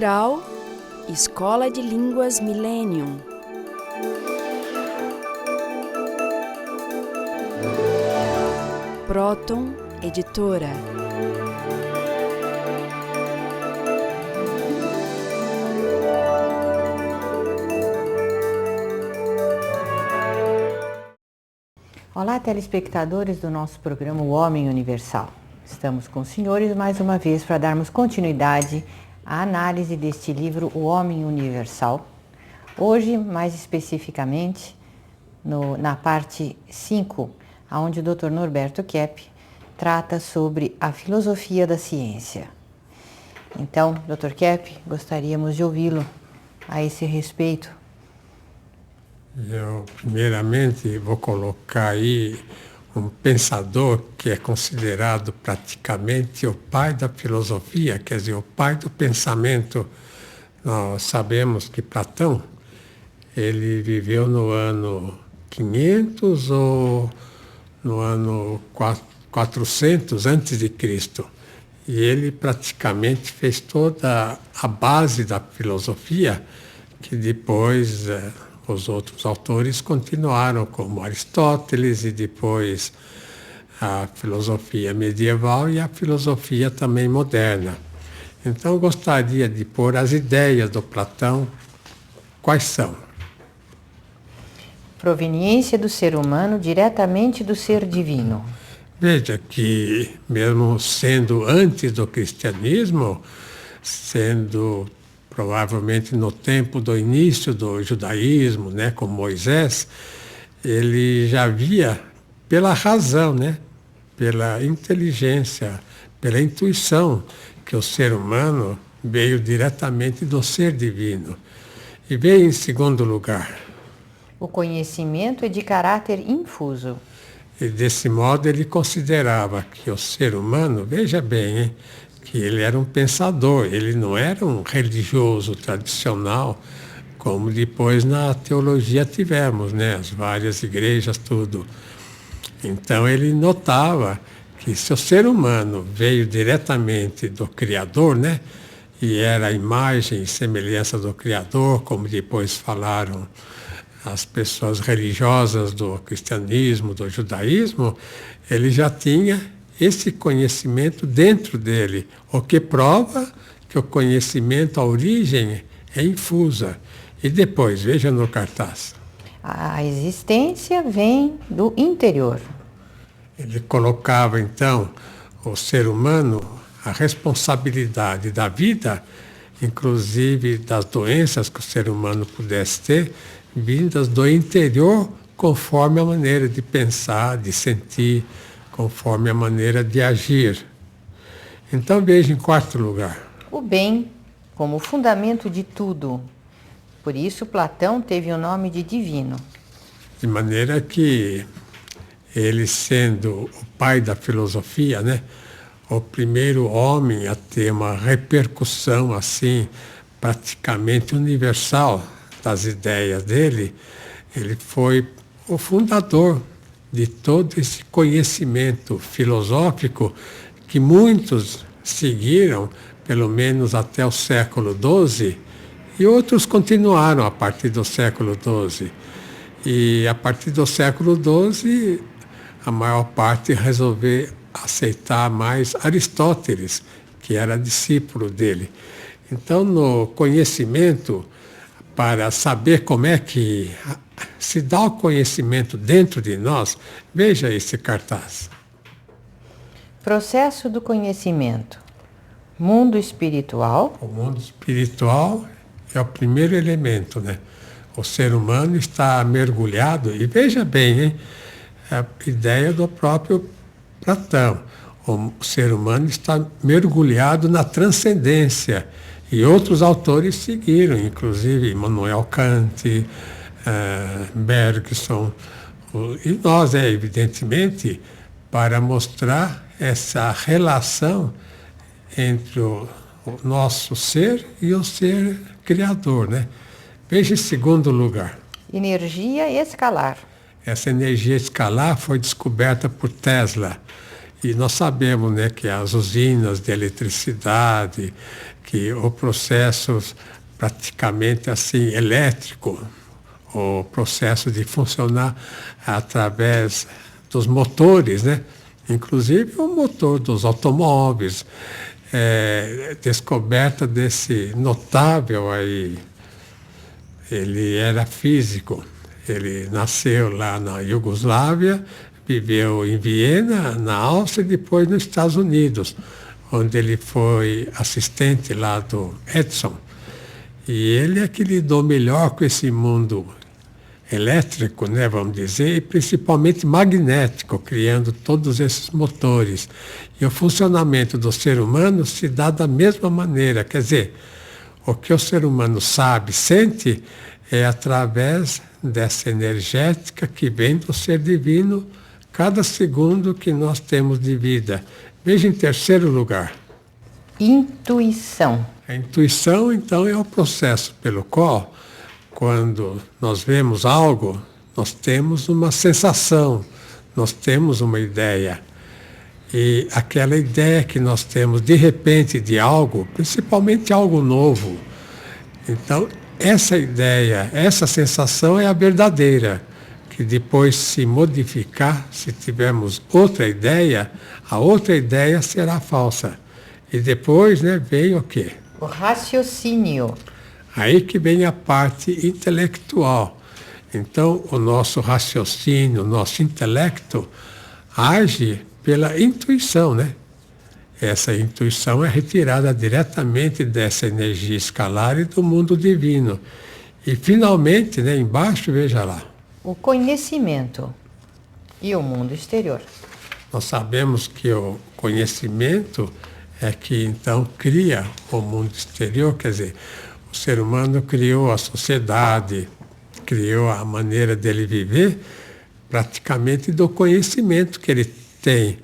Cultural Escola de Línguas Millennium. Próton Editora. Olá, telespectadores do nosso programa O Homem Universal. Estamos com os senhores mais uma vez para darmos continuidade à análise deste livro O Homem Universal. Hoje, mais especificamente, na parte 5, onde o Dr. Norberto Kepp trata sobre a filosofia da ciência. Então, Dr. Kepp, gostaríamos de ouvi-lo a esse respeito. Eu, primeiramente, vou colocar aí um pensador que é considerado praticamente o pai da filosofia, quer dizer, o pai do pensamento. Nós sabemos que Platão, ele viveu no ano 500 ou no ano 400 antes de Cristo. E ele praticamente fez toda a base da filosofia, que depois os outros autores continuaram, como Aristóteles e depois a filosofia medieval e a filosofia também moderna. Então, eu gostaria de pôr as ideias do Platão. Quais são? Proveniência do ser humano diretamente do ser divino. Veja que, mesmo sendo antes do cristianismo, sendo provavelmente no tempo do início do judaísmo, né, com Moisés, ele já via pela razão, né, pela inteligência, pela intuição, que o ser humano veio diretamente do ser divino. E veio em segundo lugar. O conhecimento é de caráter infuso. E desse modo ele considerava que o ser humano, veja bem, hein, que ele era um pensador, ele não era um religioso tradicional, como depois na teologia tivemos, né, as várias igrejas, tudo. Então ele notava que se o ser humano veio diretamente do Criador, né, e era a imagem e semelhança do Criador, como depois falaram as pessoas religiosas do cristianismo, do judaísmo, ele já tinha esse conhecimento dentro dele, o que prova que o conhecimento, a origem é infusa. E depois, veja no cartaz. A existência vem do interior. Ele colocava, então, o ser humano, a responsabilidade da vida, inclusive das doenças que o ser humano pudesse ter, vindas do interior, conforme a maneira de pensar, de sentir, conforme a maneira de agir. Então, veja em quarto lugar. O bem como fundamento de tudo. Por isso, Platão teve o nome de divino. De maneira que ele, sendo o pai da filosofia, né, o primeiro homem a ter uma repercussão assim, praticamente universal das ideias dele, ele foi o fundador de todo esse conhecimento filosófico que muitos seguiram, pelo menos até o século XII, e outros continuaram a partir do século XII. E a partir do século XII, a maior parte resolveu aceitar mais Aristóteles, que era discípulo dele. Então, no conhecimento, para saber como é que se dá o conhecimento dentro de nós, veja esse cartaz. Processo do conhecimento. Mundo espiritual. O mundo espiritual é o primeiro elemento, né? O ser humano está mergulhado, e veja bem, hein? É a ideia do próprio Platão. O ser humano está mergulhado na transcendência. E outros autores seguiram, inclusive Immanuel Kant, Bergson, e nós, evidentemente, para mostrar essa relação entre o nosso ser e o ser criador, né? Veja em segundo lugar. Energia escalar. Essa energia escalar foi descoberta por Tesla. E nós sabemos, né, que as usinas de eletricidade, que o processo praticamente assim elétrico, o processo de funcionar através dos motores, né? Inclusive o motor dos automóveis, descoberta desse notável aí. Ele era físico, ele nasceu lá na Iugoslávia, viveu em Viena, na Áustria e depois nos Estados Unidos, onde ele foi assistente lá do Edison. E ele é que lidou melhor com esse mundo elétrico, né, vamos dizer, e principalmente magnético, criando todos esses motores. E o funcionamento do ser humano se dá da mesma maneira, quer dizer, o que o ser humano sabe, sente, é através dessa energética que vem do ser divino cada segundo que nós temos de vida. Veja em terceiro lugar. Intuição. A intuição, então, é o processo pelo qual, quando nós vemos algo, nós temos uma sensação, nós temos uma ideia. E aquela ideia que nós temos de repente de algo, principalmente algo novo, então essa ideia, essa sensação é a verdadeira, que depois se modificar, se tivermos outra ideia, a outra ideia será falsa. E depois, né, vem o quê? O raciocínio. Aí que vem a parte intelectual. Então, o nosso raciocínio, o nosso intelecto age pela intuição, né? Essa intuição é retirada diretamente dessa energia escalar e do mundo divino. E, finalmente, né, embaixo, veja lá. O conhecimento e o mundo exterior. Nós sabemos que o conhecimento é que, então, cria o mundo exterior, quer dizer, o ser humano criou a sociedade, criou a maneira dele viver, praticamente do conhecimento que ele tem.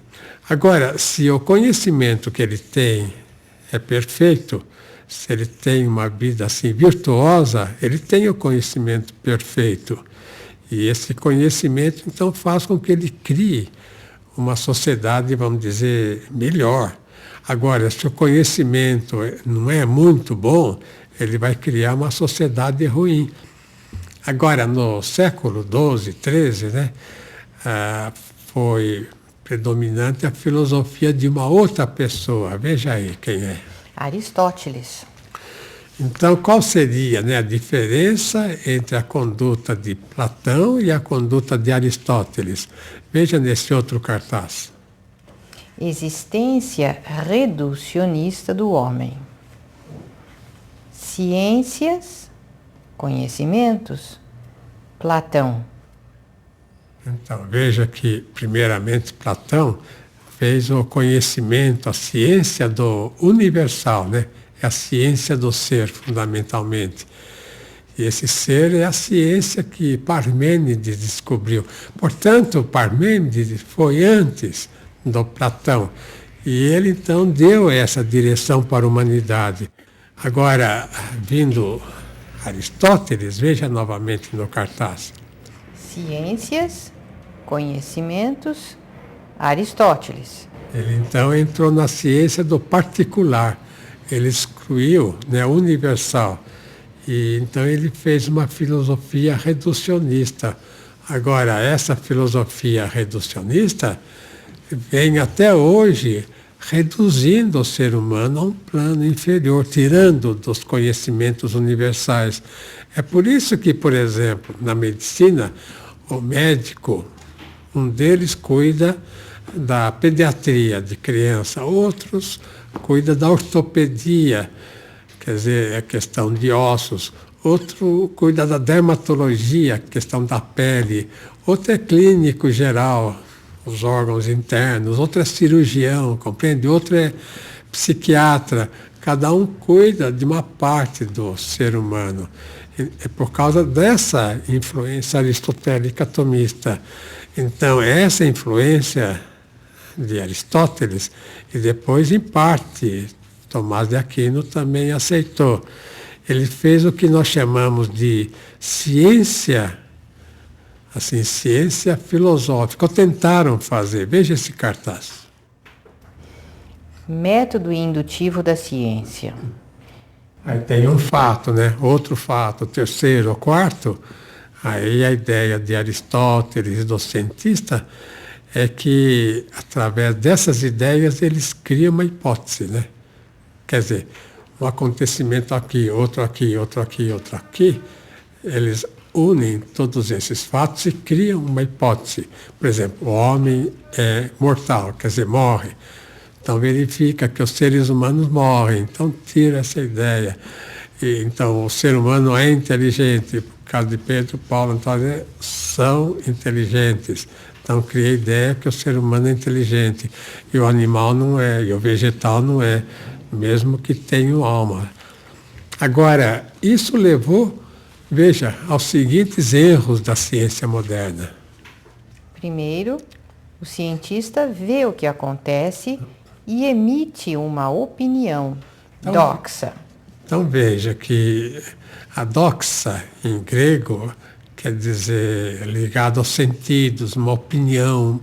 Agora, se o conhecimento que ele tem é perfeito, se ele tem uma vida assim virtuosa, ele tem o conhecimento perfeito. E esse conhecimento, então, faz com que ele crie uma sociedade, vamos dizer, melhor. Agora, se o conhecimento não é muito bom, ele vai criar uma sociedade ruim. Agora, no século XII, XIII, né, foi predominante a filosofia de uma outra pessoa. Veja aí quem é. Aristóteles. Então, qual seria, né, a diferença entre a conduta de Platão e a conduta de Aristóteles? Veja nesse outro cartaz. Existência reducionista do homem. Ciências, conhecimentos, Platão. Então, veja que, primeiramente, Platão fez o conhecimento, a ciência do universal, né? É a ciência do ser, fundamentalmente. E esse ser é a ciência que Parmênides descobriu. Portanto, Parmênides foi antes do Platão. E ele, então, deu essa direção para a humanidade. Agora, vindo Aristóteles, veja novamente no cartaz. Ciências, conhecimentos, Aristóteles. Ele, então, entrou na ciência do particular. Ele excluiu, né, o universal. E, então, ele fez uma filosofia reducionista. Agora, essa filosofia reducionista vem até hoje reduzindo o ser humano a um plano inferior, tirando dos conhecimentos universais. É por isso que, por exemplo, na medicina, o médico, um deles cuida da pediatria de criança, outros cuida da ortopedia, quer dizer, a questão de ossos, outro cuida da dermatologia, questão da pele, outro é clínico geral, os órgãos internos, outro é cirurgião, compreende? Outro é psiquiatra. Cada um cuida de uma parte do ser humano. É por causa dessa influência aristotélica tomista. Então, essa influência de Aristóteles, e depois, em parte, Tomás de Aquino também aceitou. Ele fez o que nós chamamos de ciência, assim, ciência filosófica, ou tentaram fazer. Veja esse cartaz. Método indutivo da ciência. Aí tem um fato, né? Outro fato, terceiro, quarto. Aí a ideia de Aristóteles, do cientista, é que através dessas ideias eles criam uma hipótese, né? Quer dizer, um acontecimento aqui, outro aqui, outro aqui, outro aqui, eles unem todos esses fatos e criam uma hipótese. Por exemplo, o homem é mortal, quer dizer, morre. Então verifica que os seres humanos morrem, então tira essa ideia. E, então o ser humano é inteligente, por causa de Pedro, Paulo, Antônio, são inteligentes. Então cria a ideia que o ser humano é inteligente, e o animal não é, e o vegetal não é, mesmo que tenha alma. Agora, isso levou, veja, aos seguintes erros da ciência moderna. Primeiro, o cientista vê o que acontece e emite uma opinião, doxa. Então veja que a doxa, em grego, quer dizer ligado aos sentidos, uma opinião,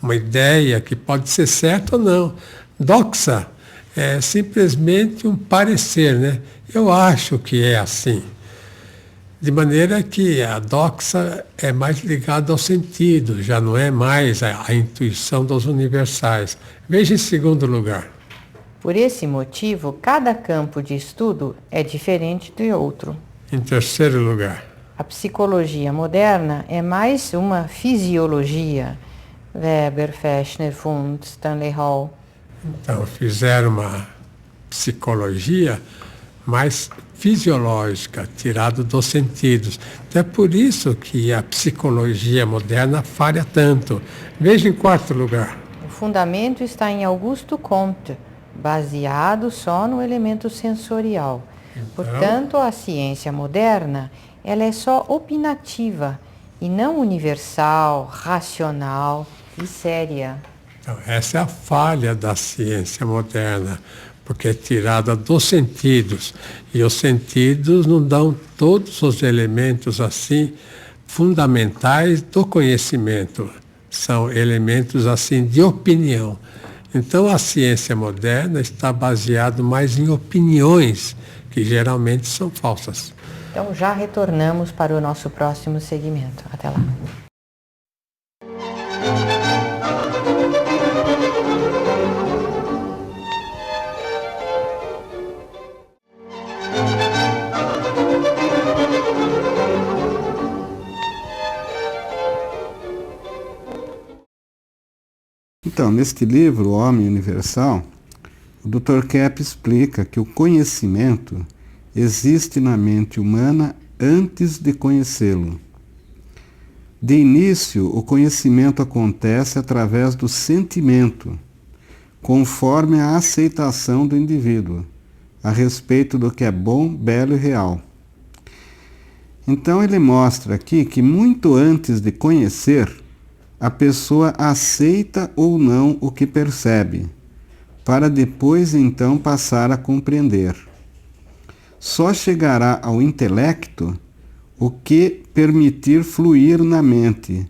uma ideia que pode ser certa ou não. Doxa é simplesmente um parecer, né? Eu acho que é assim. De maneira que a doxa é mais ligada ao sentido, já não é mais a intuição dos universais. Veja em segundo lugar. Por esse motivo, cada campo de estudo é diferente do outro. Em terceiro lugar. A psicologia moderna é mais uma fisiologia. Weber, Fechner, Wundt, Stanley Hall. Então, fizeram uma psicologia mais fisiológica, tirado dos sentidos. Então, é por isso que a psicologia moderna falha tanto. Veja em quarto lugar. O fundamento está em Augusto Comte, baseado só no elemento sensorial. Portanto, a ciência moderna, ela é só opinativa e não universal, racional e séria. Então, essa é a falha da ciência moderna, porque é tirada dos sentidos. E os sentidos não dão todos os elementos assim fundamentais do conhecimento. São elementos assim de opinião. Então a ciência moderna está baseada mais em opiniões, que geralmente são falsas. Então já retornamos para o nosso próximo segmento. Até lá. Então, neste livro, O Homem Universal, o Dr. Kepp explica que o conhecimento existe na mente humana antes de conhecê-lo. De início, o conhecimento acontece através do sentimento, conforme a aceitação do indivíduo, a respeito do que é bom, belo e real. Então ele mostra aqui que muito antes de conhecer, a pessoa aceita ou não o que percebe, para depois então passar a compreender. Só chegará ao intelecto o que permitir fluir na mente.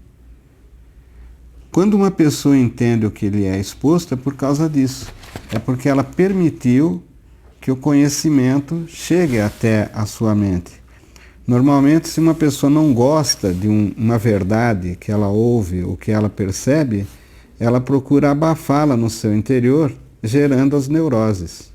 Quando uma pessoa entende o que lhe é exposto, é por causa disso. É porque ela permitiu que o conhecimento chegue até a sua mente. Normalmente, se uma pessoa não gosta de uma verdade que ela ouve ou que ela percebe, ela procura abafá-la no seu interior, gerando as neuroses.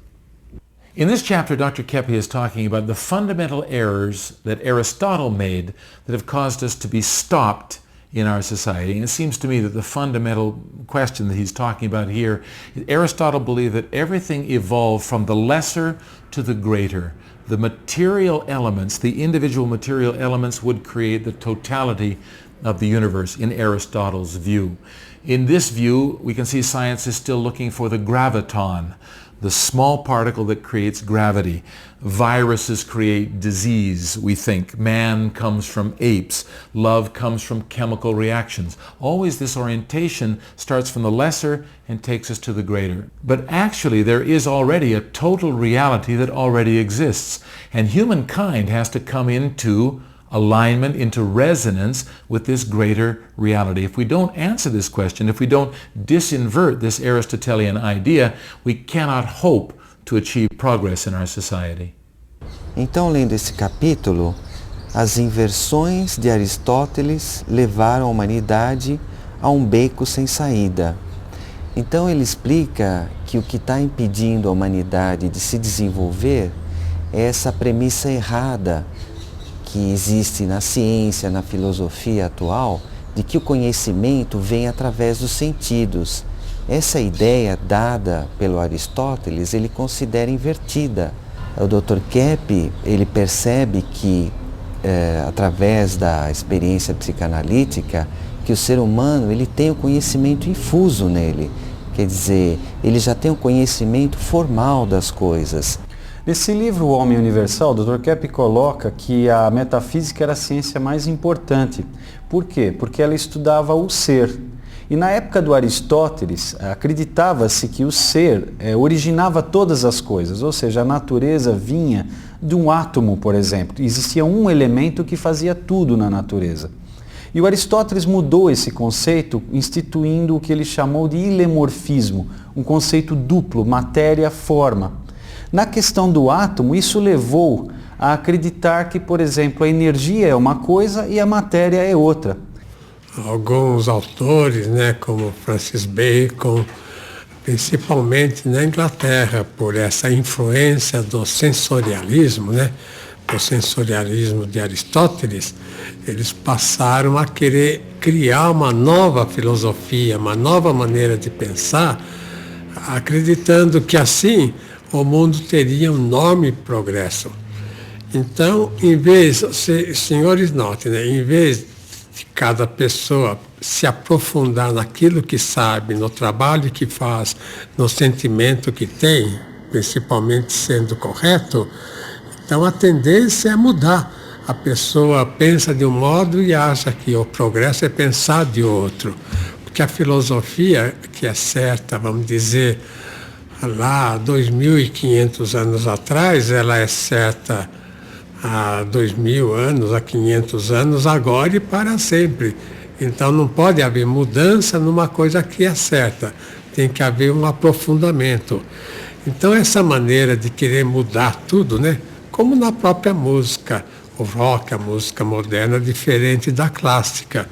In this chapter, Dr. Keppe is talking about the fundamental errors that Aristotle made that have caused us to be stopped in our society. And it seems to me that the fundamental question that he's talking about here, Aristotle believed that everything evolved from the lesser to the greater. The material elements, the individual material elements would create the totality of the universe in Aristotle's view. In this view, we can see science is still looking for the graviton, the small particle that creates gravity. Viruses create disease, we think. Man comes from apes. Love comes from chemical reactions. Always this orientation starts from the lesser and takes us to the greater. But actually there is already a total reality that already exists. And humankind has to come into alignment, into resonance with this greater reality. If we don't answer this question, if we don't disinvert this Aristotelian idea, we cannot hope to achieve progress in our society. Então, lendo esse capítulo, as inversões de Aristóteles levaram a humanidade a um beco sem saída. Então ele explica que o que está impedindo a humanidade de se desenvolver é essa premissa errada que existe na ciência, na filosofia atual, de que o conhecimento vem através dos sentidos. Essa ideia dada pelo Aristóteles, ele considera invertida. O Dr. Keppe, ele percebe que, através da experiência psicanalítica, que o ser humano ele tem o conhecimento infuso nele. Quer dizer, ele já tem o conhecimento formal das coisas. Nesse livro, O Homem Universal, o Dr. Keppe coloca que a metafísica era a ciência mais importante. Por quê? Porque ela estudava o ser. E na época do Aristóteles, acreditava-se que o ser originava todas as coisas, ou seja, a natureza vinha de um átomo, por exemplo. Existia um elemento que fazia tudo na natureza. E o Aristóteles mudou esse conceito, instituindo o que ele chamou de ilemorfismo, um conceito duplo, matéria-forma. Na questão do átomo, isso levou a acreditar que, por exemplo, a energia é uma coisa e a matéria é outra. Alguns autores, né, como Francis Bacon, principalmente na Inglaterra, por essa influência do sensorialismo, né, do sensorialismo de Aristóteles, eles passaram a querer criar uma nova filosofia, uma nova maneira de pensar, acreditando que assim o mundo teria um enorme progresso. Então, em vez, senhores notem, né, em vez de cada pessoa se aprofundar naquilo que sabe, no trabalho que faz, no sentimento que tem, principalmente sendo correto, então a tendência é mudar. A pessoa pensa de um modo e acha que o progresso é pensar de outro. Porque a filosofia que é certa, vamos dizer, lá 2.500 anos atrás, ela é certa há 2.000 anos, há 500 anos, agora e para sempre. Então não pode haver mudança numa coisa que é certa. Tem que haver um aprofundamento. Então essa maneira de querer mudar tudo, né? Como na própria música. O rock, a música moderna, é diferente da clássica.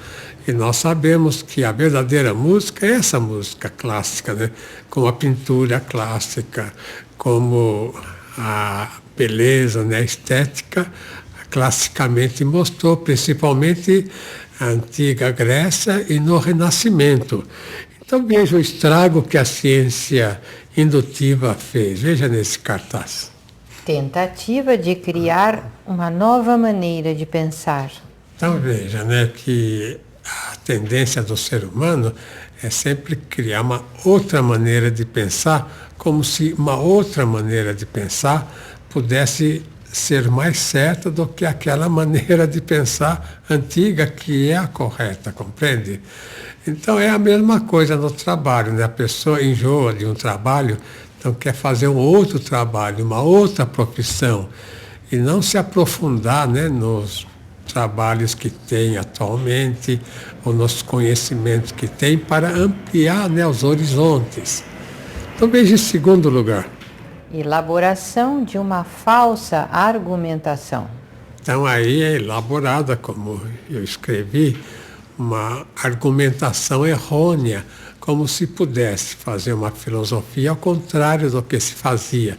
E nós sabemos que a verdadeira música é essa música clássica, né? Como a pintura clássica, como a beleza, né? A estética, classicamente mostrou, principalmente a antiga Grécia e no Renascimento. Então veja o estrago que a ciência indutiva fez. Veja nesse cartaz. Tentativa de criar uma nova maneira de pensar. Então veja, né, que a tendência do ser humano é sempre criar uma outra maneira de pensar, como se uma outra maneira de pensar pudesse ser mais certa do que aquela maneira de pensar antiga, que é a correta, compreende? Então é a mesma coisa no trabalho, né? A pessoa enjoa de um trabalho, então quer fazer um outro trabalho, uma outra profissão, e não se aprofundar, né, nos trabalhos que tem atualmente, ou nos conhecimentos que tem, para ampliar, né, os horizontes. Então veja em segundo lugar. Elaboração de uma falsa argumentação. Então aí é elaborada, como eu escrevi, uma argumentação errônea, como se pudesse fazer uma filosofia ao contrário do que se fazia.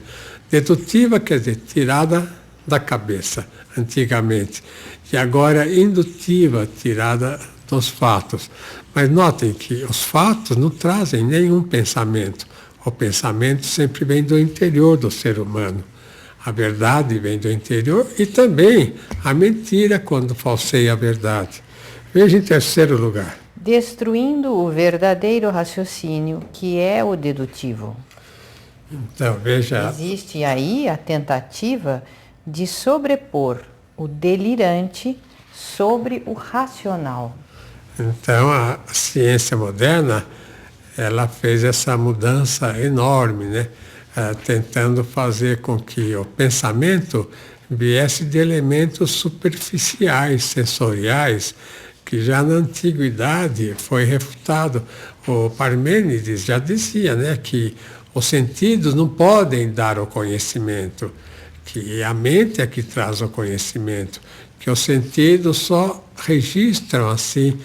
Dedutiva, quer dizer, tirada da cabeça, antigamente. E agora indutiva, tirada dos fatos. Mas notem que os fatos não trazem nenhum pensamento. O pensamento sempre vem do interior do ser humano. A verdade vem do interior e também a mentira quando falseia a verdade. Veja em terceiro lugar. Destruindo o verdadeiro raciocínio, que é o dedutivo. Então, veja. Existe aí a tentativa de sobrepor o delirante sobre o racional. Então, a ciência moderna, ela fez essa mudança enorme, né? Tentando fazer com que o pensamento viesse de elementos superficiais, sensoriais, que já na antiguidade foi refutado. O Parmênides já dizia, né, que os sentidos não podem dar o conhecimento, que a mente é que traz o conhecimento, que os sentidos só registram assim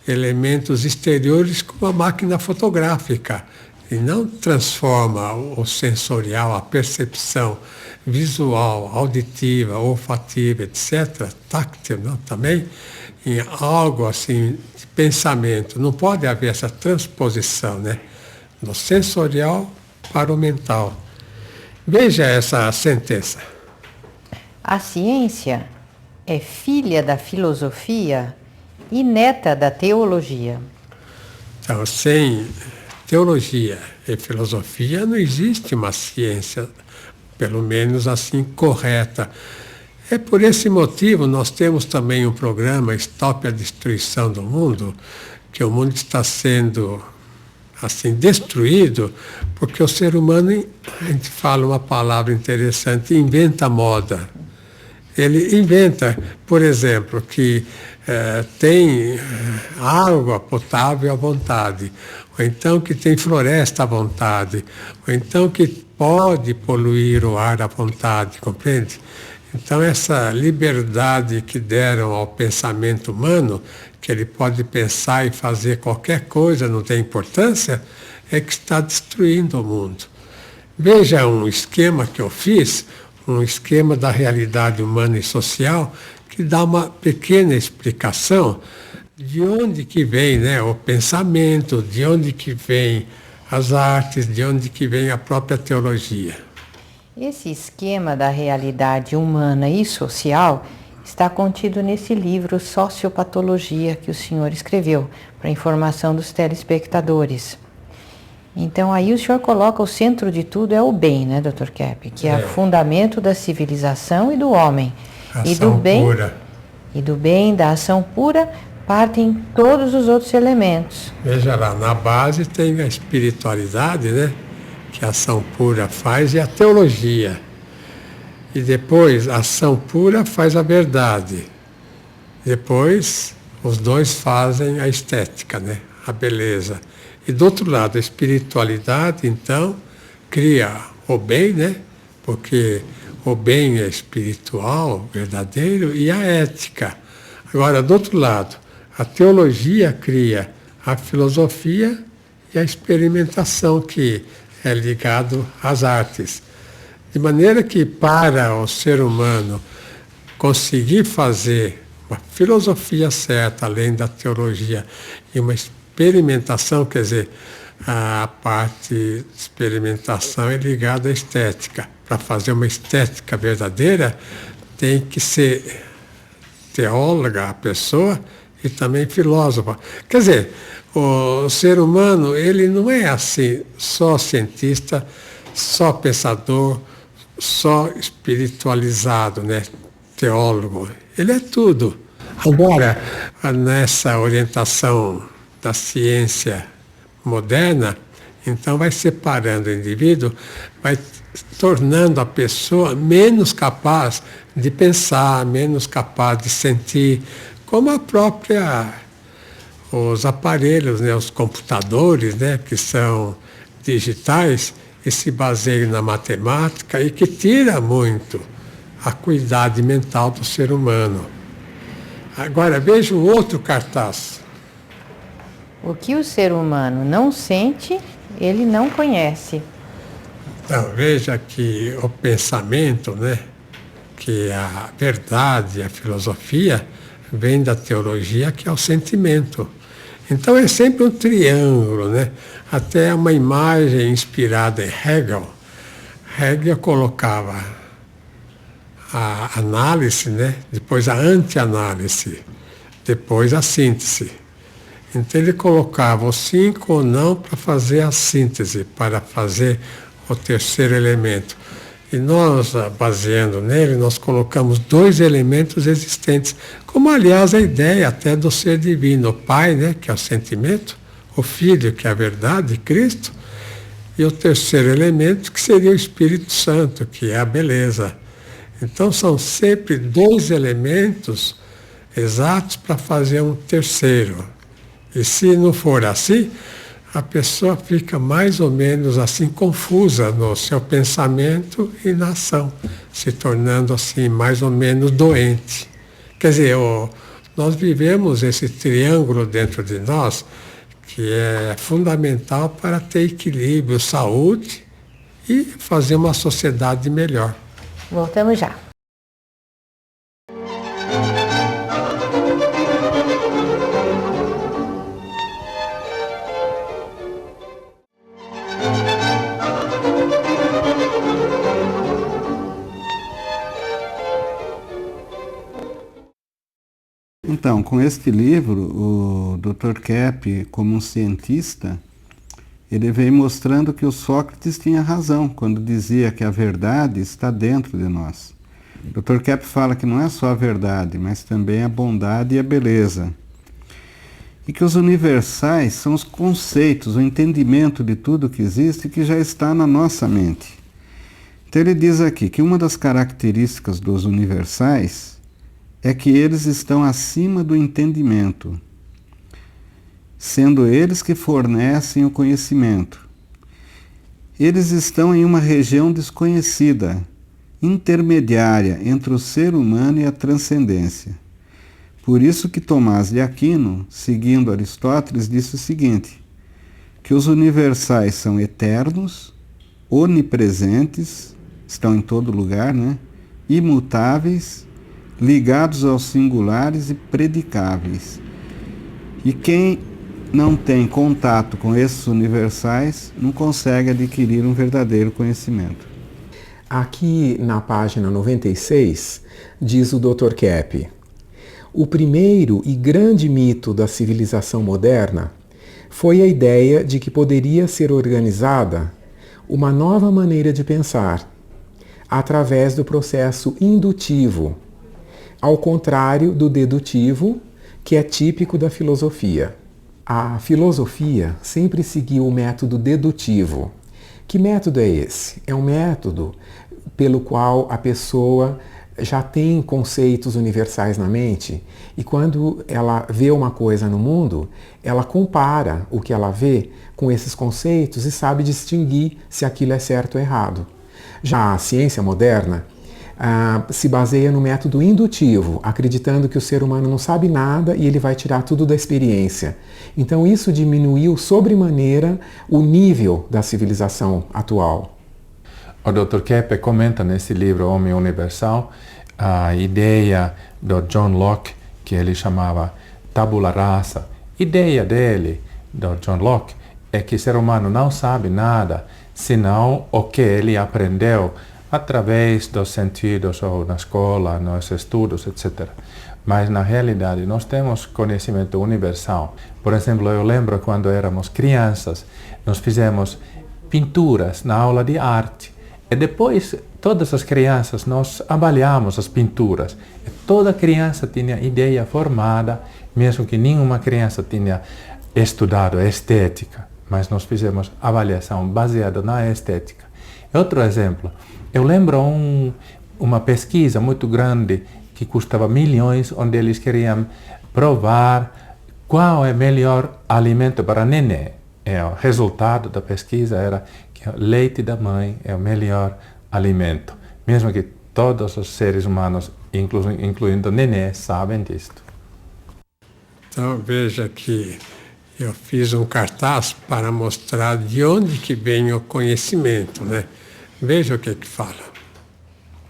elementos exteriores como a máquina fotográfica e não transforma o sensorial, a percepção visual, auditiva, olfativa, etc., táctil, não, também, em algo assim de pensamento. Não pode haver essa transposição, né, do sensorial para o mental. Veja essa sentença. A ciência é filha da filosofia e neta da teologia. Então, sem teologia e filosofia não existe uma ciência, pelo menos assim, correta. É por esse motivo nós temos também um programa Stop a Destruição do Mundo, que o mundo está sendo assim destruído porque o ser humano, a gente fala uma palavra interessante, inventa moda. Ele inventa, por exemplo, que tem água potável à vontade, ou então que tem floresta à vontade, ou então que pode poluir o ar à vontade, compreende? Então essa liberdade que deram ao pensamento humano, que ele pode pensar e fazer qualquer coisa, não tem importância, é que está destruindo o mundo. Veja um esquema que eu fiz, um esquema da realidade humana e social, que dá uma pequena explicação de onde que vem, né, o pensamento, de onde que vem as artes, de onde que vem a própria teologia. Esse esquema da realidade humana e social está contido nesse livro Sociopatologia que o senhor escreveu, para informação dos telespectadores. Então aí o senhor coloca o centro de tudo é o bem, né, Dr. Kepp? Que é o fundamento da civilização e do homem. Ação e do bem pura. E do bem, da ação pura, partem todos os outros elementos. Veja lá, na base tem a espiritualidade, né, que a ação pura faz, e a teologia. E depois a ação pura faz a verdade. Depois os dois fazem a estética, né, a beleza. E do outro lado, a espiritualidade, então, cria o bem, né, porque o bem é espiritual, verdadeiro, e a ética. Agora, do outro lado, a teologia cria a filosofia e a experimentação, que é ligado às artes. De maneira que, para o ser humano conseguir fazer uma filosofia certa, além da teologia, e uma experimentação, quer dizer, a parte de experimentação é ligada à estética. Para fazer uma estética verdadeira, tem que ser teóloga a pessoa e também filósofa. Quer dizer, o ser humano, ele não é assim, só cientista, só pensador, só espiritualizado, né, teólogo. Ele é tudo. Agora, nessa orientação da ciência moderna, então vai separando o indivíduo, vai tornando a pessoa menos capaz de pensar, menos capaz de sentir, como os aparelhos, né, os computadores, né, que são digitais e se baseiam na matemática e que tira muito a acuidade mental do ser humano. Agora veja o outro cartaz. O que o ser humano não sente, ele não conhece. Então, veja que o pensamento, né, que a verdade, a filosofia, vem da teologia, que é o sentimento. Então é sempre um triângulo, né? Até uma imagem inspirada em Hegel. Hegel colocava a análise, né? Depois a anti-análise, depois a síntese. Então ele colocava o sim com o não para fazer a síntese, para fazer o terceiro elemento. E nós, baseando nele, nós colocamos dois elementos existentes, como aliás a ideia até do ser divino, o Pai, né, que é o sentimento, o Filho, que é a verdade, Cristo, e o terceiro elemento, que seria o Espírito Santo, que é a beleza. Então são sempre dois elementos exatos para fazer um terceiro. E se não for assim, a pessoa fica mais ou menos assim confusa no seu pensamento e na ação, se tornando assim mais ou menos doente. Quer dizer, nós vivemos esse triângulo dentro de nós que é fundamental para ter equilíbrio, saúde e fazer uma sociedade melhor. Voltamos já. Então, com este livro, o Dr. Kepp, como um cientista, ele vem mostrando que o Sócrates tinha razão quando dizia que a verdade está dentro de nós. O Dr. Kepp fala que não é só a verdade, mas também a bondade e a beleza. E que os universais são os conceitos, o entendimento de tudo que existe que já está na nossa mente. Então ele diz aqui que uma das características dos universais é que eles estão acima do entendimento, sendo eles que fornecem o conhecimento. Eles estão em uma região desconhecida, intermediária entre o ser humano e a transcendência. Por isso que Tomás de Aquino, seguindo Aristóteles, disse o seguinte, que os universais são eternos, onipresentes, estão em todo lugar, né? Imutáveis, ligados aos singulares e predicáveis. E quem não tem contato com esses universais não consegue adquirir um verdadeiro conhecimento. Aqui na página 96, diz o Dr. Kepp, o primeiro e grande mito da civilização moderna foi a ideia de que poderia ser organizada uma nova maneira de pensar, através do processo indutivo, ao contrário do dedutivo, que é típico da filosofia. A filosofia sempre seguiu o método dedutivo. Que método é esse? É um método pelo qual a pessoa já tem conceitos universais na mente e quando ela vê uma coisa no mundo, ela compara o que ela vê com esses conceitos e sabe distinguir se aquilo é certo ou errado. Já a ciência moderna se baseia no método indutivo, acreditando que o ser humano não sabe nada e ele vai tirar tudo da experiência. Então isso diminuiu sobremaneira o nível da civilização atual. O Dr. Kepp comenta nesse livro Homem Universal a ideia do John Locke, que ele chamava tabula rasa. A ideia dele, do John Locke, é que o ser humano não sabe nada, senão o que ele aprendeu através dos sentidos ou na escola, nos estudos, etc. Mas na realidade nós temos conhecimento universal. Por exemplo, eu lembro quando éramos crianças, nós fizemos pinturas na aula de arte. E depois, todas as crianças, nós avaliamos as pinturas. E toda criança tinha ideia formada, mesmo que nenhuma criança tinha estudado estética. Mas nós fizemos avaliação baseada na estética. Outro exemplo, eu lembro uma pesquisa muito grande que custava milhões, onde eles queriam provar qual é o melhor alimento para nenê. O resultado da pesquisa era que o leite da mãe é o melhor alimento, mesmo que todos os seres humanos, incluindo nenê, sabem disto. Então veja que eu fiz um cartaz para mostrar de onde que vem o conhecimento, né? Veja o que fala.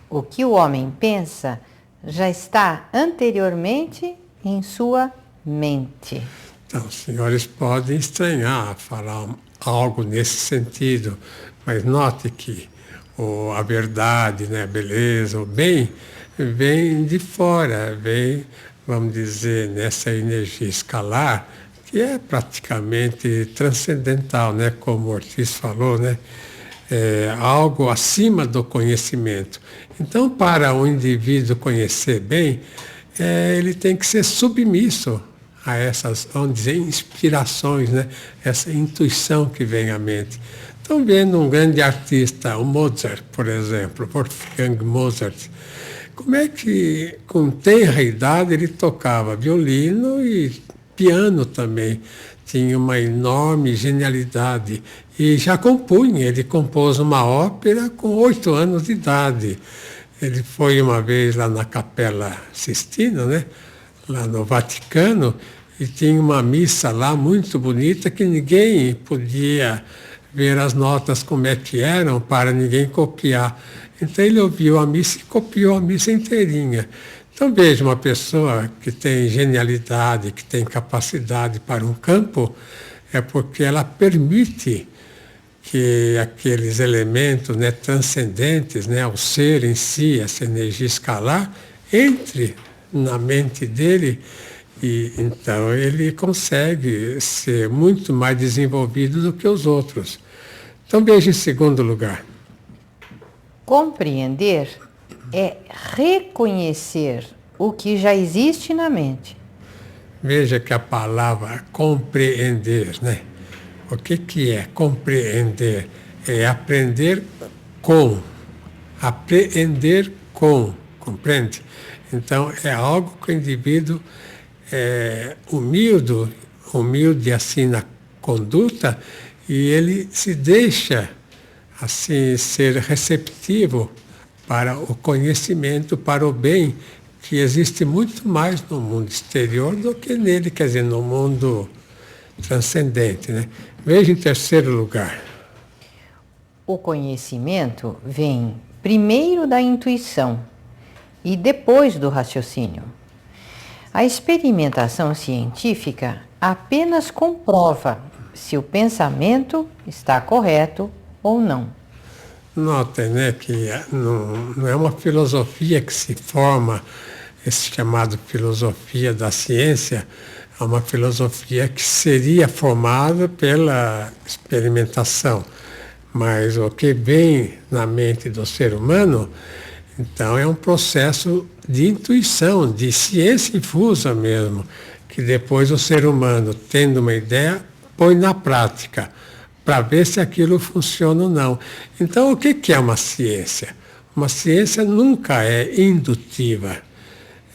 O que o homem pensa já está anteriormente em sua mente. Então, os senhores podem estranhar falar algo nesse sentido, mas note que a verdade, né, a beleza, o bem, vem de fora, vem, vamos dizer, nessa energia escalar, que é praticamente transcendental, né, como o Ortiz falou, né? Algo acima do conhecimento. Então, para o indivíduo conhecer bem, ele tem que ser submisso a essas, vamos dizer, inspirações, né? Essa intuição que vem à mente. Então, vendo um grande artista, o Mozart, por exemplo, Wolfgang Mozart, como é que, com tenra idade, ele tocava violino e piano também. tinha uma enorme genialidade e já compunha. Ele compôs uma ópera com 8 anos de idade. Ele foi uma vez lá na Capela Sistina, né? Lá no Vaticano, e tinha uma missa lá muito bonita que ninguém podia ver as notas como é que eram para ninguém copiar. Então ele ouviu a missa e copiou a missa inteirinha. Então veja, uma pessoa que tem genialidade, que tem capacidade para um campo, é porque ela permite que aqueles elementos, né, transcendentes, né, o ser em si, essa energia escalar, entre na mente dele e então ele consegue ser muito mais desenvolvido do que os outros. Então veja em segundo lugar. Compreender é reconhecer o que já existe na mente. Veja que a palavra compreender, né? O que é compreender? É aprender com. Apreender com, compreende? Então é algo que o indivíduo é humilde assim na conduta, e ele se deixa assim ser receptivo para o conhecimento, para o bem, que existe muito mais no mundo exterior do que nele, quer dizer, no mundo transcendente, né? Veja em terceiro lugar. O conhecimento vem primeiro da intuição e depois do raciocínio. A experimentação científica apenas comprova se o pensamento está correto ou não. Notem, né, que não é uma filosofia que se forma, esse chamado filosofia da ciência, é uma filosofia que seria formada pela experimentação. Mas o que vem na mente do ser humano, então é um processo de intuição, de ciência infusa mesmo, que depois o ser humano, tendo uma ideia, põe na prática, para ver se aquilo funciona ou não. Então, o que é uma ciência? Uma ciência nunca é indutiva,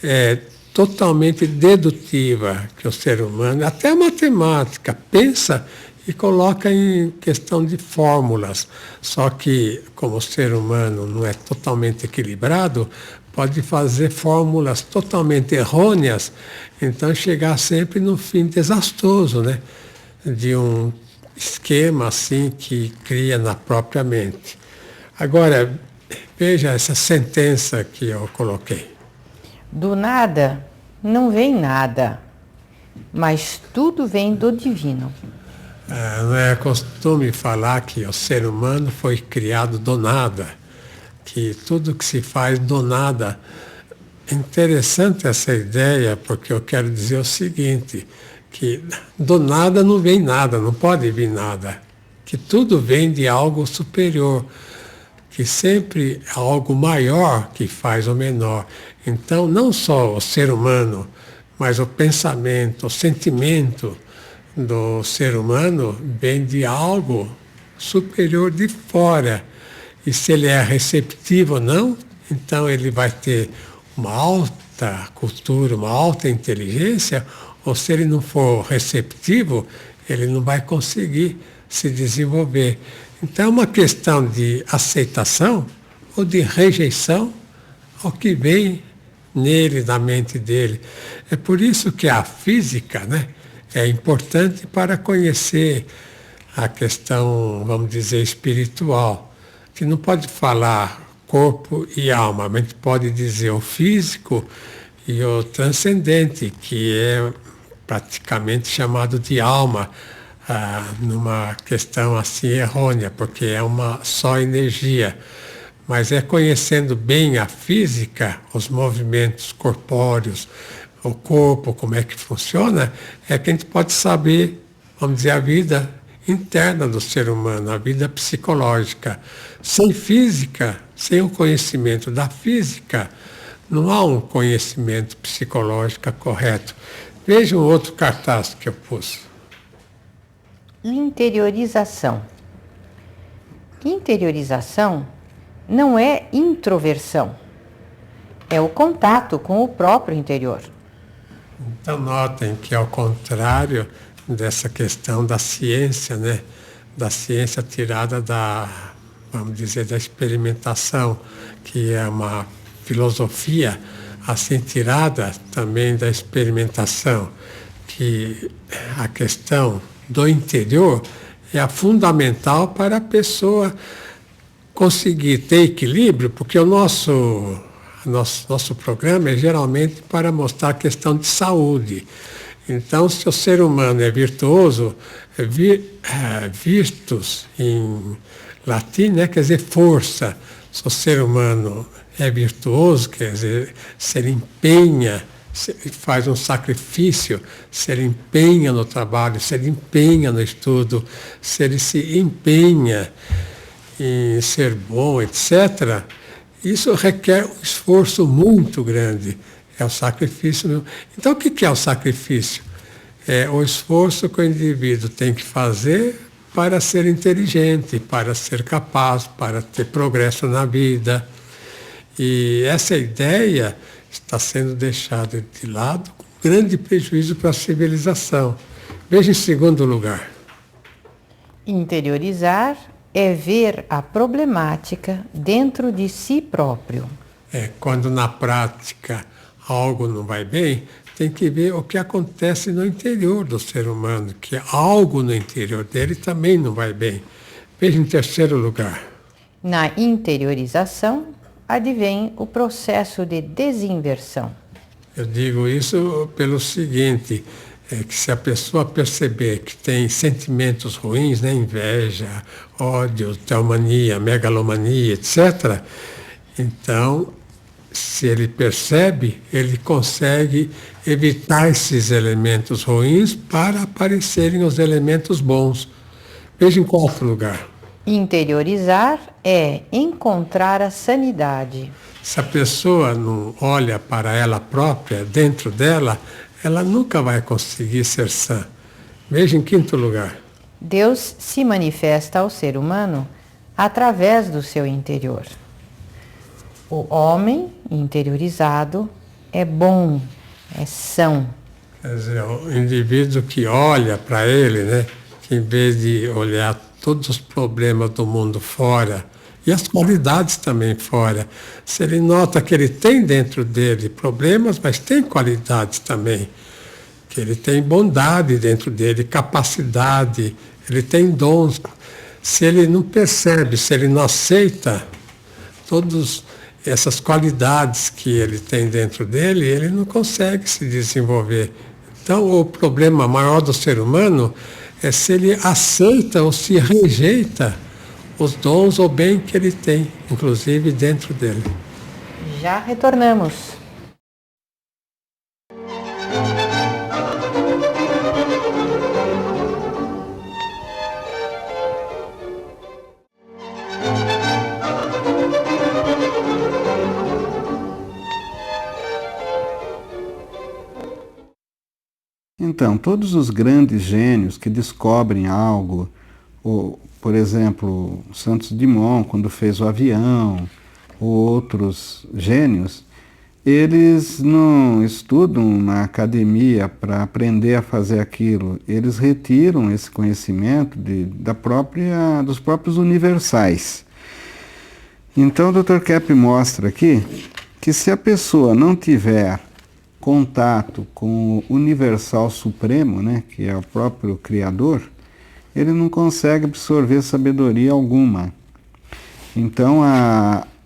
é totalmente dedutiva, que o ser humano, até a matemática, pensa e coloca em questão de fórmulas. Só que, como o ser humano não é totalmente equilibrado, pode fazer fórmulas totalmente errôneas, então chegar sempre no fim desastroso, né? De um esquema assim que cria na própria mente. Agora, veja essa sentença que eu coloquei. Do nada não vem nada, mas tudo vem do divino. Não é costume falar que o ser humano foi criado do nada, que tudo que se faz do nada. É interessante essa ideia, porque eu quero dizer o seguinte, que do nada não vem nada, não pode vir nada, que tudo vem de algo superior, que sempre é algo maior que faz o menor. Então, não só o ser humano, mas o pensamento, o sentimento do ser humano vem de algo superior de fora. E se ele é receptivo ou não, então ele vai ter uma alta cultura, uma alta inteligência, ou se ele não for receptivo, ele não vai conseguir se desenvolver. Então é uma questão de aceitação ou de rejeição ao que vem nele, na mente dele. É por isso que a física, né, é importante para conhecer a questão, vamos dizer, espiritual, que não pode falar corpo e alma, mas a gente pode dizer o físico e o transcendente, que é praticamente chamado de alma, numa questão assim errônea, porque é uma só energia. Mas é conhecendo bem a física, os movimentos corpóreos, o corpo, como é que funciona, é que a gente pode saber, vamos dizer, a vida interna do ser humano, a vida psicológica. Sem física, sem o conhecimento da física, não há um conhecimento psicológico correto. Veja um outro cartaz que eu pus. Interiorização. Interiorização não é introversão, é o contato com o próprio interior. Então notem que, ao contrário dessa questão da ciência, né? Da ciência tirada vamos dizer, da experimentação, que é uma filosofia assim tirada também da experimentação, que a questão do interior é a fundamental para a pessoa conseguir ter equilíbrio, porque o nosso programa é geralmente para mostrar a questão de saúde. Então, se o ser humano é virtuoso, virtus em latim, né, quer dizer força. Se o ser humano é virtuoso, quer dizer, se ele empenha, se ele faz um sacrifício, se ele empenha no trabalho, se ele empenha no estudo, se ele se empenha em ser bom, etc., isso requer um esforço muito grande. É o sacrifício. Então, o que é o sacrifício? É o esforço que o indivíduo tem que fazer para ser inteligente, para ser capaz, para ter progresso na vida. E essa ideia está sendo deixada de lado com grande prejuízo para a civilização. Veja em segundo lugar. Interiorizar é ver a problemática dentro de si próprio. Quando na prática algo não vai bem, tem que ver o que acontece no interior do ser humano, que algo no interior dele também não vai bem. Veja em terceiro lugar. Na interiorização, advém o processo de desinversão. Eu digo isso pelo seguinte, que se a pessoa perceber que tem sentimentos ruins, né, inveja, ódio, teomania, megalomania, etc., então, se ele percebe, ele consegue evitar esses elementos ruins para aparecerem os elementos bons. Veja em quarto lugar. Interiorizar é encontrar a sanidade. Se a pessoa não olha para ela própria, dentro dela, ela nunca vai conseguir ser sã. Veja em quinto lugar. Deus se manifesta ao ser humano através do seu interior. O homem interiorizado é bom, é são. Quer dizer, o indivíduo que olha para ele, né, que em vez de olhar todos os problemas do mundo fora, e as qualidades também fora, se ele nota que ele tem dentro dele problemas, mas tem qualidades também, que ele tem bondade dentro dele, capacidade, ele tem dons. Se ele não percebe, se ele não aceita todas essas qualidades que ele tem dentro dele, ele não consegue se desenvolver. Então, o problema maior do ser humano é se ele aceita ou se rejeita os dons ou bem que ele tem, inclusive dentro dele. Já retornamos. Então, todos os grandes gênios que descobrem algo, ou, por exemplo, Santos Dumont, quando fez o avião, ou outros gênios, eles não estudam na academia para aprender a fazer aquilo. Eles retiram esse conhecimento dos próprios universais. Então, o Dr. Kepp mostra aqui que se a pessoa não tiver contato com o universal supremo, né, que é o próprio Criador, ele não consegue absorver sabedoria alguma. Então,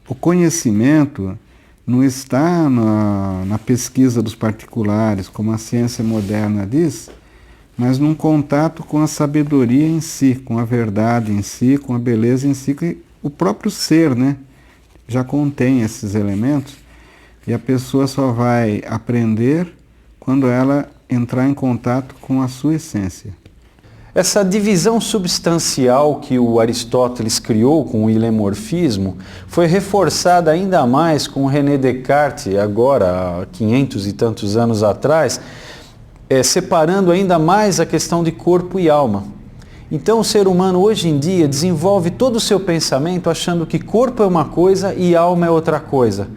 o conhecimento não está na pesquisa dos particulares, como a ciência moderna diz, mas num contato com a sabedoria em si, com a verdade em si, com a beleza em si, que o próprio ser, né, já contém esses elementos. E a pessoa só vai aprender quando ela entrar em contato com a sua essência. Essa divisão substancial que o Aristóteles criou com o ilemorfismo foi reforçada ainda mais com René Descartes, agora há 500 e tantos anos atrás, separando ainda mais a questão de corpo e alma. Então o ser humano hoje em dia desenvolve todo o seu pensamento achando que corpo é uma coisa e alma é outra coisa.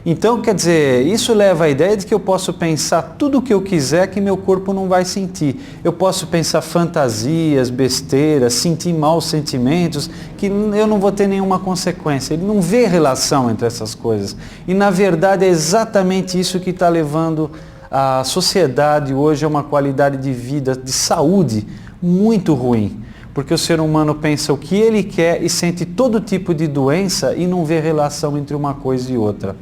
Então, quer dizer, isso leva à ideia de que eu posso pensar tudo o que eu quiser que meu corpo não vai sentir. Eu posso pensar fantasias, besteiras, sentir maus sentimentos, que eu não vou ter nenhuma consequência. Ele não vê relação entre essas coisas. E, na verdade, é exatamente isso que está levando a sociedade hoje a uma qualidade de vida, de saúde, muito ruim. Porque o ser humano pensa o que ele quer e sente todo tipo de doença e não vê relação entre uma coisa e outra.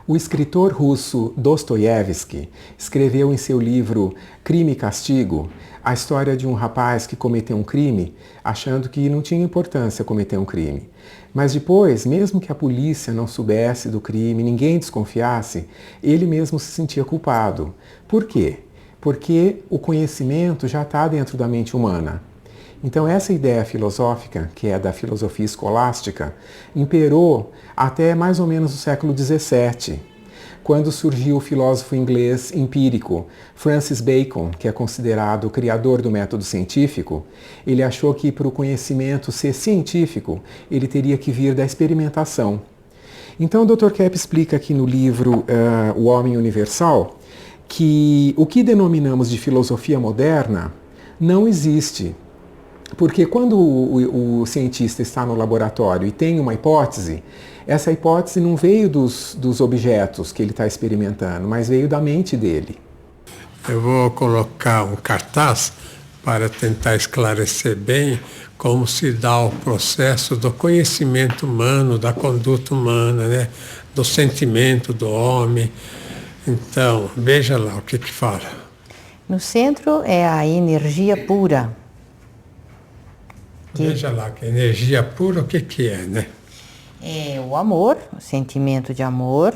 O escritor russo Dostoiévski escreveu em seu livro Crime e Castigo a história de um rapaz que cometeu um crime achando que não tinha importância cometer um crime. Mas depois, mesmo que a polícia não soubesse do crime, ninguém desconfiasse, ele mesmo se sentia culpado. Por quê? Porque o conhecimento já está dentro da mente humana. Então essa ideia filosófica, que é da filosofia escolástica, imperou até mais ou menos o século XVII, quando surgiu o filósofo inglês empírico Francis Bacon, que é considerado o criador do método científico. Ele achou que para o conhecimento ser científico, ele teria que vir da experimentação. Então o Dr. Kepp explica aqui no livro O Homem Universal que o que denominamos de filosofia moderna não existe. Porque quando o cientista está no laboratório e tem uma hipótese, essa hipótese não veio dos objetos que ele está experimentando, mas veio da mente dele. Eu vou colocar um cartaz para tentar esclarecer bem como se dá o processo do conhecimento humano, da conduta humana, né? Do sentimento do homem. Então, veja lá o que fala. No centro é a energia pura. Veja lá, que energia pura, o que é, né? É o amor, o sentimento de amor,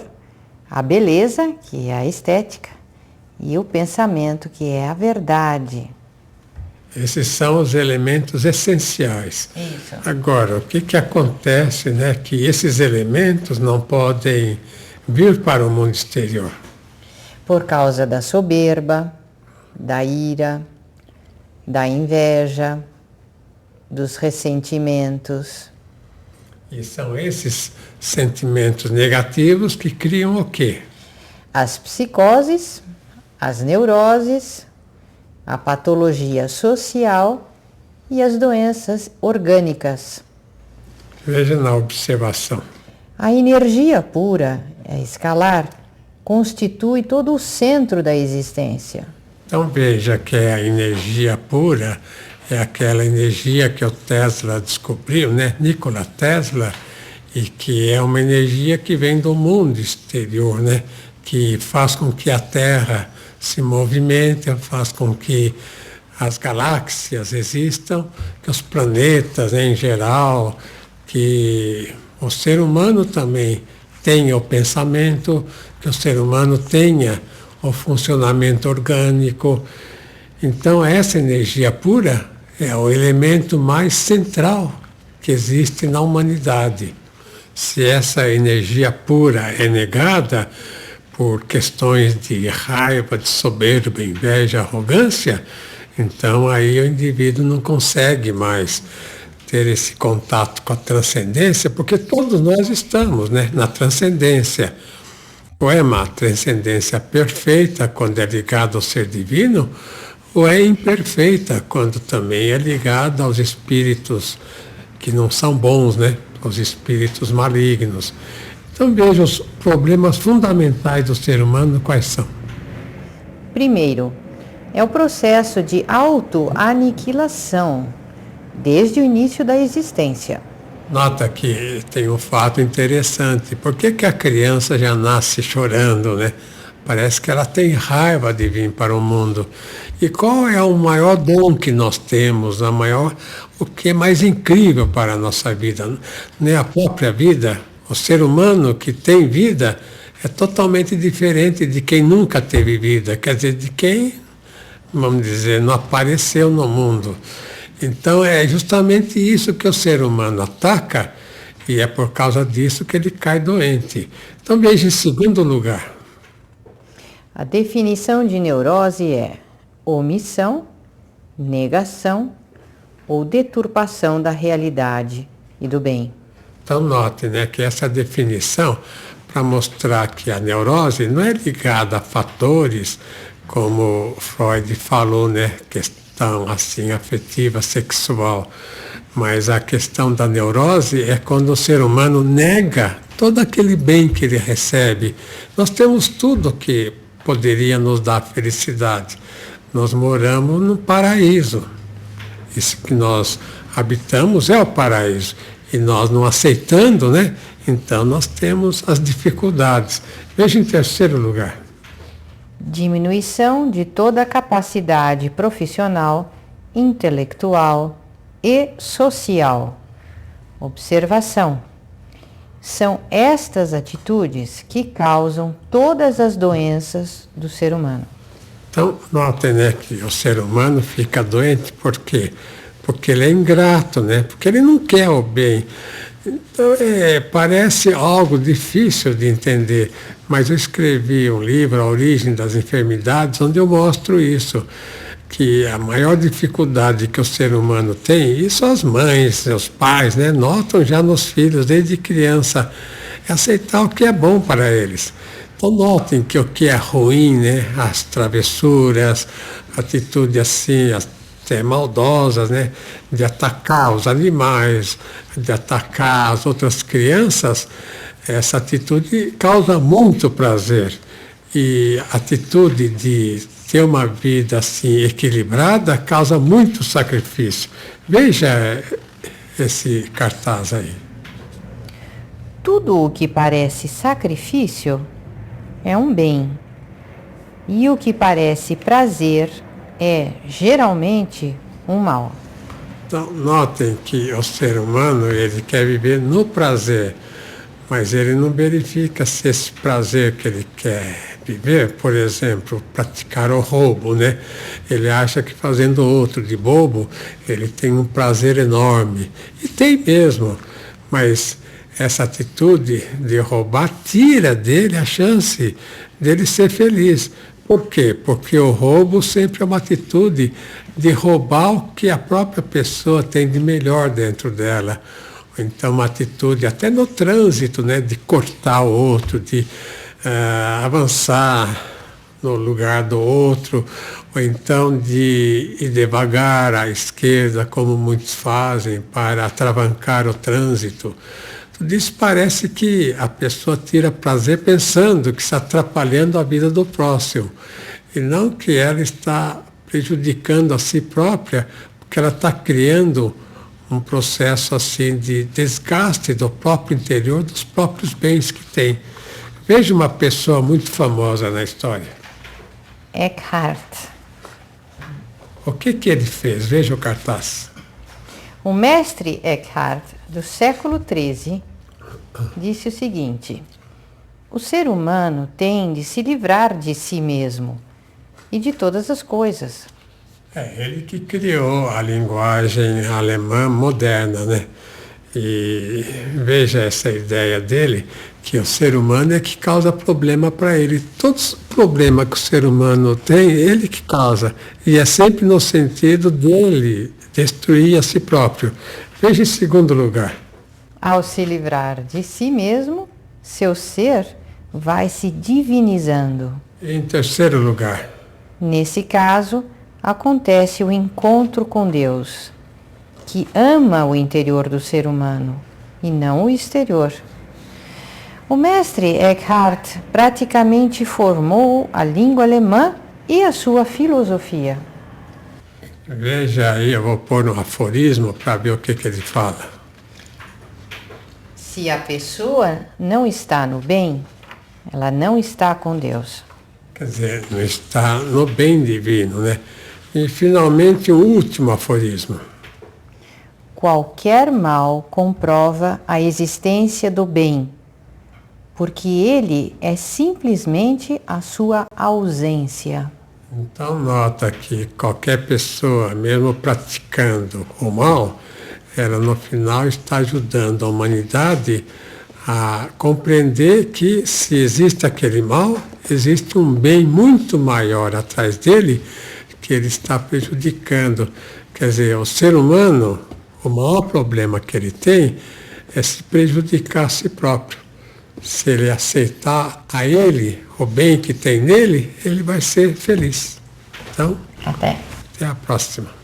a beleza, que é a estética, e o pensamento, que é a verdade. Esses são os elementos essenciais. Isso. Agora, o que acontece, né? Que esses elementos não podem vir para o mundo exterior. Por causa da soberba, da ira, da inveja, dos ressentimentos. E são esses sentimentos negativos que criam o quê? As psicoses, as neuroses, a patologia social e as doenças orgânicas. Veja na observação. A energia pura, a escalar, constitui todo o centro da existência. Então veja que a energia pura é aquela energia que o Tesla descobriu, né? Nikola Tesla, e que é uma energia que vem do mundo exterior, né? Que faz com que a Terra se movimente, faz com que as galáxias existam, que os planetas, né, em geral, que o ser humano também tenha o pensamento, que o ser humano tenha o funcionamento orgânico. Então essa energia pura é o elemento mais central que existe na humanidade. Se essa energia pura é negada por questões de raiva, de soberba, inveja, arrogância, então aí o indivíduo não consegue mais ter esse contato com a transcendência, porque todos nós estamos, né, na transcendência. Ou é uma transcendência perfeita quando é ligada ao ser divino, ou é imperfeita quando também é ligada aos espíritos que não são bons, né? Os espíritos malignos. Então veja os problemas fundamentais do ser humano quais são. Primeiro, é o processo de autoaniquilação, desde o início da existência. Nota que tem um fato interessante. Por que a criança já nasce chorando, né? Parece que ela tem raiva de vir para o mundo. E qual é o maior dom que nós temos, o que é mais incrível para a nossa vida? Não é a própria vida? O ser humano que tem vida é totalmente diferente de quem nunca teve vida, quer dizer, de quem, vamos dizer, não apareceu no mundo. Então é justamente isso que o ser humano ataca e é por causa disso que ele cai doente. Então veja, em segundo lugar. A definição de neurose é omissão, negação ou deturpação da realidade e do bem. Então note, né, que essa definição para mostrar que a neurose não é ligada a fatores como Freud falou, né? Questão assim afetiva, sexual. Mas a questão da neurose é quando o ser humano nega todo aquele bem que ele recebe. Nós temos tudo que poderia nos dar felicidade. Nós moramos no paraíso. Isso que nós habitamos é o paraíso. E nós não aceitando, né? Então nós temos as dificuldades. Veja em terceiro lugar. Diminuição de toda a capacidade profissional, intelectual e social. Observação. São estas atitudes que causam todas as doenças do ser humano. Então, notem, né, que o ser humano fica doente por quê? Porque ele é ingrato, né? Porque ele não quer o bem. Então, parece algo difícil de entender, mas eu escrevi um livro, A Origem das Enfermidades, onde eu mostro isso, que a maior dificuldade que o ser humano tem, isso as mães, os pais, né, notam já nos filhos desde criança, é aceitar o que é bom para eles. Então notem que o que é ruim, né, as travessuras, atitude assim, até maldosas, né, de atacar os animais, de atacar as outras crianças, essa atitude causa muito prazer. E a atitude de ter uma vida assim equilibrada causa muito sacrifício. Veja esse cartaz aí. Tudo o que parece sacrifício é um bem, e o que parece prazer é geralmente um mal. Então, notem que o ser humano ele quer viver no prazer, mas ele não verifica se esse prazer que ele quer viver, por exemplo, praticar o roubo, né? Ele acha que fazendo outro de bobo, ele tem um prazer enorme. E tem mesmo, mas essa atitude de roubar tira dele a chance dele ser feliz. Por quê? Porque o roubo sempre é uma atitude de roubar o que a própria pessoa tem de melhor dentro dela. Então, uma atitude até no trânsito, né, de cortar o outro, de avançar no lugar do outro, ou então de ir devagar à esquerda, como muitos fazem, para atravancar o trânsito. Tudo isso parece que a pessoa tira prazer pensando que está atrapalhando a vida do próximo, e não que ela está prejudicando a si própria, porque ela está criando um processo assim de desgaste do próprio interior, dos próprios bens que tem. Veja uma pessoa muito famosa na história. Eckhart. O que ele fez? Veja o cartaz. O mestre Eckhart, do século XIII, disse o seguinte: o ser humano tem de se livrar de si mesmo e de todas as coisas. É ele que criou a linguagem alemã moderna, né? E veja essa ideia dele, que o ser humano é que causa problema para ele. Todos os problemas que o ser humano tem, ele que causa. E é sempre no sentido dele destruir a si próprio. Veja em segundo lugar. Ao se livrar de si mesmo, seu ser vai se divinizando. Em terceiro lugar. Nesse caso, acontece o encontro com Deus, que ama o interior do ser humano e não o exterior. O mestre Eckhart praticamente formou a língua alemã e a sua filosofia. Veja aí, eu vou pôr um aforismo para ver o que ele fala. Se a pessoa não está no bem, ela não está com Deus. Quer dizer, não está no bem divino, né? E finalmente o último aforismo. Qualquer mal comprova a existência do bem, porque ele é simplesmente a sua ausência. Então nota que qualquer pessoa, mesmo praticando o mal, ela no final está ajudando a humanidade a compreender que se existe aquele mal, existe um bem muito maior atrás dele que ele está prejudicando. Quer dizer, o ser humano, o maior problema que ele tem é se prejudicar a si próprio. Se ele aceitar a ele, o bem que tem nele, ele vai ser feliz. Então, Até. até a próxima.